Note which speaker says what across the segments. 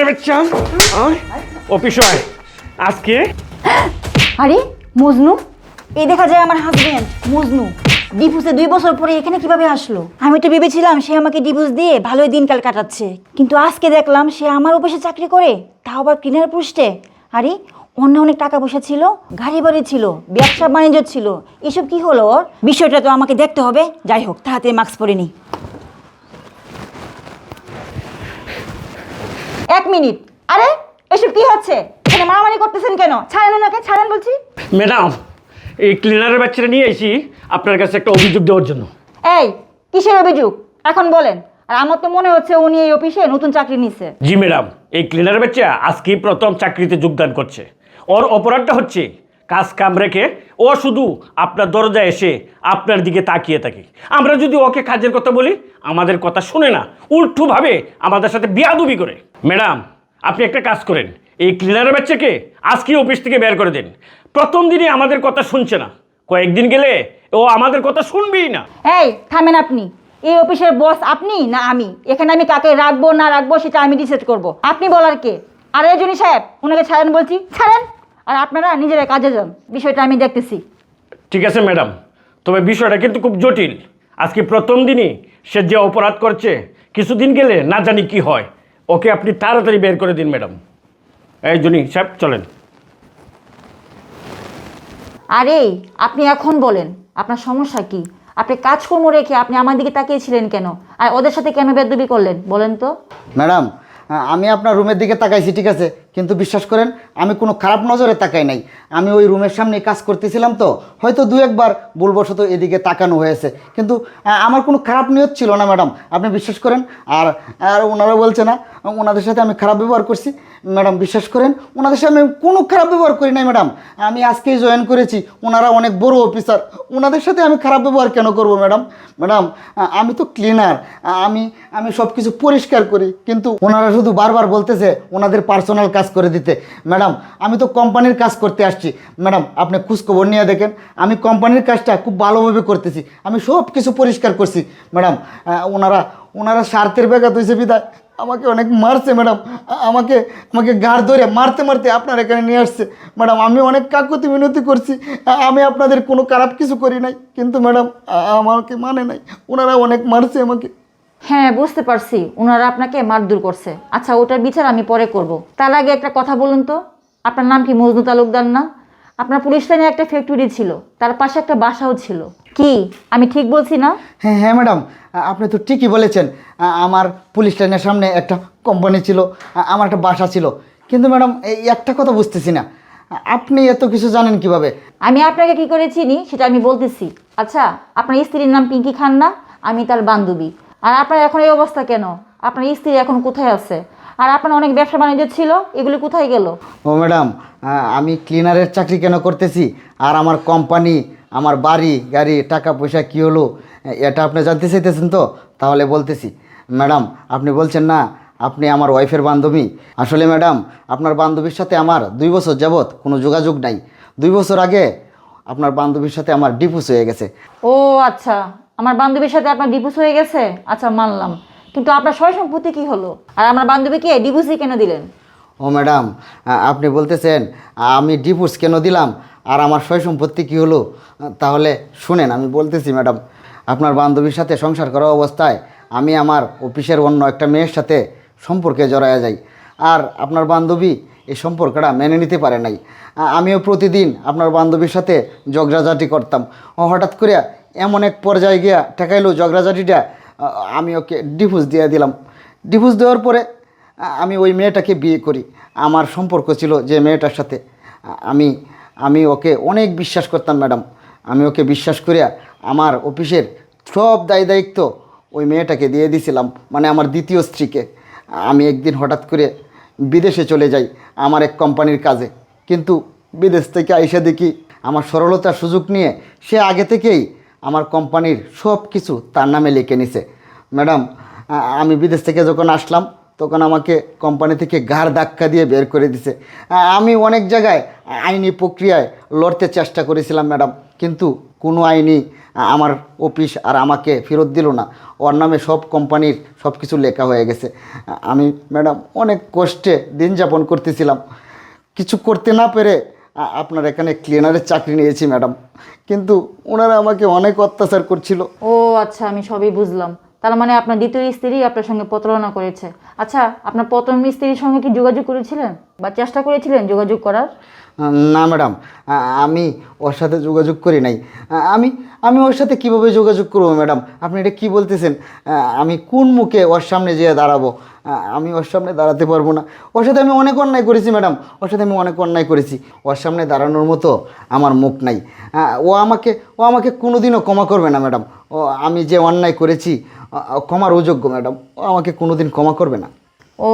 Speaker 1: বাচ্চা অফিস আজকে
Speaker 2: আরে মজনু, এই দেখা যায় আমার হাজবেন্ড মজনু ডিভোর্সে 2 বছর পরে এখানে কিভাবে আসলো? আমি তো ভেবেছিলাম সে আমাকে ডিভোর্স দিয়ে ভালোই দিনকাল কাটাচ্ছে, কিন্তু আজকে দেখলাম সে আমার অফিসে চাকরি করে, তাও আবার ক্লিনার পোস্টে। আরে অন্য অনেক টাকা পয়সা ছিল, গাড়ি বাড়ি ছিল, ব্যবসা বাণিজ্য ছিল, এসব কি হলো ওর? বিষয়টা তো আমাকে দেখতে হবে। যাই হোক, তাড়াতাড়ি মাস্ক পরে নি। 1 মিনিট। আরে এসব কি হচ্ছে? এখানে মারামারি করতেছেন কেন? ছাড়েন ওনাকে, ছাড়েন বলছি।
Speaker 1: ম্যাডাম, এই ক্লিনারের বাচ্চাটা নিয়ে এসেছি আপনার কাছে একটা অভিযোগ দেওয়ার জন্য।
Speaker 2: এই কিসের অভিযোগ এখন বলেন? আর আমার তো মনে হচ্ছে উনি এই অফিসে নতুন চাকরি নিচ্ছে।
Speaker 1: জি ম্যাডাম, এই ক্লিনারের বাচ্চা আজকেই প্রথম চাকরিতে যোগদান করছে। ওর অপরাধটা হচ্ছে কাজ কাম রেখে ও শুধু আপনার দরজায় এসে আপনার দিকে তাকিয়ে থাকে। আমরা যদি ওকে কাজের কথা বলি আমাদের কথা শুনে না, উল্টোভাবে আমাদের সাথে বিয়াদবি করে। ম্যাডাম, আপনি একটা কাজ করেন, এই ক্লিনারের বাচ্চাকে আজকেই অফিস থেকে বের করে দেন। প্রথম দিনই আমাদের কথা শুনছে না, কয়েকদিন গেলে ও আমাদের কথা শুনবেই না।
Speaker 2: এই থামেন আপনি। এই অফিসের বস আপনি না আমি? এখানে আমি কাকে রাখবো না রাখবো সেটা আমি ডিসাইড করব। আপনি বলার কে? আর এই জনি সাহেব, ওনাকে ছাড়েন বলছি, ছাড়েন। আর আপনারা নিজেরা কাজে যান, বিষয়টা আমি দেখতেছি।
Speaker 1: ঠিক আছে ম্যাডাম, তবে বিষয়টা কিন্তু খুব জটিল। আজকে প্রথম দিনই সে যে অপরাধ করছে, কিছুদিন গেলে না জানি কি হয়। ওকে আপনি তাড়াতাড়ি বের করে দিন ম্যাডাম। এই জনি সাহেব চলেন।
Speaker 2: আরে আপনি এখন বলেন আপনার সমস্যা কি? আপনি কাজকর্ম রেখে আপনি আমার দিকে তাকিয়েছিলেন কেন? আর ওদের সাথে কেন বেদবি করলেন বলেন তো?
Speaker 3: ম্যাডাম, আমি আপনার রুমের দিকে তাকাইছি ঠিক আছে, কিন্তু বিশ্বাস করেন আমি কোনো খারাপ নজরে তাকাই নাই। আমি ওই রুমের সামনে কাজ করতেছিলাম, তো হয়তো 2-1 বার ভুলবশত এদিকে তাকানো হয়েছে, কিন্তু আমার কোনো খারাপ নিয়ত ছিল না ম্যাডাম, আপনি বিশ্বাস করেন। আর আর ওনারা বলছে না ওনাদের সাথে আমি খারাপ ব্যবহার করছি। ম্যাডাম বিশ্বাস করেন, ওনাদের সাথে আমি কোনো খারাপ ব্যবহার করি নাই ম্যাডাম। আমি আজকেই জয়েন করেছি, ওনারা অনেক বড় অফিসার, ওনাদের সাথে আমি খারাপ ব্যবহার কেন করব ম্যাডাম? ম্যাডাম আমি তো ক্লিনার, আমি আমি সব কিছু পরিষ্কার করি, কিন্তু ওনারা শুধু বারবার বলতেছে ওনাদের পার্সোনাল কাজ করে দিতে। ম্যাডাম আমি তো কোম্পানির কাজ করতে আসছি ম্যাডাম, আপনি খোঁজখবর নিয়ে দেখেন আমি কোম্পানির কাজটা খুব ভালোভাবে করতেছি, আমি সব কিছু পরিষ্কার করছি ম্যাডাম। ওনারা ওনারা স্বার্থের ব্যাঘাত হয়েছে বিদায় আমাকে অনেক মারছে ম্যাডাম, আমাকে আমাকে গাড় ধরে মারতে মারতে আপনার এখানে নিয়ে আসছে ম্যাডাম। আমি অনেক কাকুতি মিনতি করছি, আমি আপনাদের কোনো খারাপ কিছু করি নাই, কিন্তু ম্যাডাম আমাকে মানে নাই, ওনারা অনেক মারছে আমাকে।
Speaker 2: হ্যাঁ বুঝতে পারছি, ওনারা আপনাকে মারধর করছে। আচ্ছা ওটার বিচার আমি পরে করব। তার আগে একটা কথা বলুন তো, আপনার নাম কি মজনু তালুকদার না? আপনার পুলিশ লাইনে একটা ফ্যাক্টরি ছিল, তার পাশে একটা বাসাও ছিল, কি আমি ঠিক বলছি না?
Speaker 3: হ্যাঁ হ্যাঁ ম্যাডাম, আপনি তো ঠিকই বলেছেন। আমার পুলিশ লাইনের সামনে একটা কোম্পানি ছিল, আমার একটা বাসা ছিল, কিন্তু ম্যাডাম এই একটা কথা বুঝতেছি না, আপনি এত কিছু জানেন কিভাবে?
Speaker 2: আমি আপনাকে কি করে চিনি সেটা আমি বলতেছি। আচ্ছা আপনার স্ত্রীর নাম পিঙ্কি খান না? আমি তার বান্ধবী। আর আপনার এখন এই অবস্থা কেন? আপনার স্ত্রী এখন কোথায় আছে? আর আপনার অনেক ব্যবসা বাণিজ্য ছিল, এগুলি কোথায় গেল?
Speaker 3: ও ম্যাডাম, আমি ক্লিনারের চাকরি কেন করতেছি, আর আমার কোম্পানি, আমার বাড়ি গাড়ি টাকা পয়সা কী হলো, এটা আপনি জানতে চাইতেছেন তো? তাহলে বলতেছি ম্যাডাম, আপনি বলছেন না আপনি আমার ওয়াইফের বান্ধবী। আসলে ম্যাডাম আপনার বান্ধবীর সাথে আমার 2 বছর যাবৎ কোনো যোগাযোগ নাই। 2 বছর আগে আপনার বান্ধবীর সাথে আমার ডিভোর্স হয়ে গেছে।
Speaker 2: ও আচ্ছা, আমার বান্ধবীর সাথে আপনার ডিভোর্স হয়ে গেছে, আচ্ছা মানলাম, কিন্তু আপনার সয় সম্পত্তি কী হলো? আর আমার বান্ধবীকে ডিভোর্সই কেন দিলেন?
Speaker 3: ও ম্যাডাম, আপনি বলতেছেন আমি ডিভোর্স কেন দিলাম আর আমার সয় সম্পত্তি কী হলো? তাহলে শুনেন আমি বলতেছি ম্যাডাম, আপনার বান্ধবীর সাথে সংসার করা অবস্থায় আমি আমার অফিসের অন্য একটা মেয়ের সাথে সম্পর্কে জড়ায়া যাই, আর আপনার বান্ধবী এই সম্পর্কটা মেনে নিতে পারে নাই। আমিও প্রতিদিন আপনার বান্ধবীর সাথে ঝগড়াঝাটি করতাম, হঠাৎ করে এমন এক পর্যায়ে গিয়া ঠেকাইলো ঝগড়াঝাটিটা, আমি ওকে ডিভোর্স দিয়ে দিলাম। ডিভোর্স দেওয়ার পরে আমি ওই মেয়েটাকে বিয়ে করি। আমার সম্পর্ক ছিল যে মেয়েটার সাথে, আমি আমি ওকে অনেক বিশ্বাস করতাম ম্যাডাম। আমি ওকে বিশ্বাস করিয়া আমার অফিসের সব দায়িত্ব ওই মেয়েটাকে দিয়ে দিয়েছিলাম, মানে আমার দ্বিতীয় স্ত্রীকে। আমি একদিন হঠাৎ করে বিদেশে চলে যাই আমার এক কোম্পানির কাজে, কিন্তু বিদেশ থেকে আইসা দেখি আমার সরলতার সুযোগ নিয়ে সে আগে থেকেই আমার কোম্পানির সব কিছু তার নামে লিখে নিছে ম্যাডাম। আমি বিদেশ থেকে যখন আসলাম তখন আমাকে কোম্পানি থেকে ঘাড় ধাক্কা দিয়ে বের করে দিছে। আমি অনেক জায়গায় আইনি প্রক্রিয়ায় লড়তে চেষ্টা করেছিলাম ম্যাডাম, কিন্তু কোনো আইনি আমার অফিস আর আমাকে ফেরত দিল না। ওর নামে সব কোম্পানির সব কিছু লেখা হয়ে গেছে। আমি ম্যাডাম অনেক কষ্টে দিন যাপন করতেছিলাম, কিছু করতে না পেরে আপনার এখানে ক্লিনারের চাকরি নিয়েছি ম্যাডাম। কিন্তু ওনারা আমাকে অনেক অত্যাচার করছিল।
Speaker 2: ও আচ্ছা, আমি সবই বুঝলাম। তার মানে আপনার দ্বিতীয় স্ত্রী আপনার সঙ্গে প্রতারণা করেছে। আচ্ছা, আপনার প্রথম স্ত্রীর সঙ্গে কি যোগাযোগ করেছিলেন বা চেষ্টা করেছিলেন যোগাযোগ করার?
Speaker 3: না ম্যাডাম, আমি ওর সাথে যোগাযোগ করি নাই। আমি আমি ওর সাথে কিভাবে যোগাযোগ করবো ম্যাডাম? আপনি এটা কি বলতেছেন? আমি কোন মুখে ওর সামনে যেয়ে দাঁড়াবো? আমি ওর সামনে দাঁড়াতে পারবো না। ওর সাথে আমি অনেক অন্যায় করেছি ম্যাডাম, ওর সাথে আমি অনেক অন্যায় করেছি। ওর সামনে দাঁড়ানোর মতো আমার মুখ নাই। ও আমাকে কোনোদিনও ক্ষমা করবে না ম্যাডাম। আমি যে অন্যায় করেছি ক্ষমার অযোগ্য ম্যাডাম। ও আমাকে কোনোদিন ক্ষমা করবে না।
Speaker 2: ও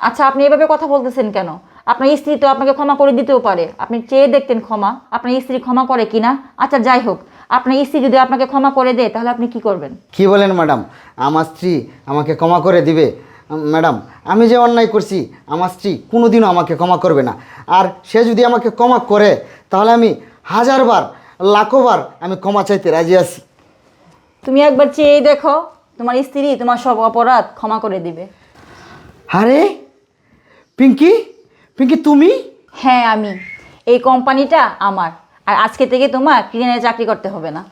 Speaker 2: আচ্ছা, আপনি এভাবে কথা বলতেছেন কেন? আপনার স্ত্রী তো আপনাকে ক্ষমা করে দিতেও পারে। আপনি চেয়ে দেখতেন ক্ষমা, আপনার স্ত্রী ক্ষমা করে কিনা। আচ্ছা যাই হোক, আপনার স্ত্রী যদি আপনাকে ক্ষমা করে দেয় তাহলে আপনি কি করবেন?
Speaker 3: কি বলেন ম্যাডাম? আমার স্ত্রী আমাকে ক্ষমা করে দিবে? ম্যাডাম, আমি যে অন্যায় করছি আমার স্ত্রী কোনোদিনও আমাকে ক্ষমা করবে না। আর সে যদি আমাকে ক্ষমা করে তাহলে আমি হাজারবার লাখোবার আমি ক্ষমা চাইতে রাজি আছি।
Speaker 2: তুমি একবার চেয়ে দেখো, তোমার স্ত্রী তোমার সব অপরাধ ক্ষমা করে দিবে।
Speaker 3: আরে পিঙ্কি, পিঙ্কি তুমি?
Speaker 2: হ্যাঁ আমি। এই কোম্পানিটা আমার, আর আজকে থেকে তোমার ক্লিনারে চাকরি করতে হবে না।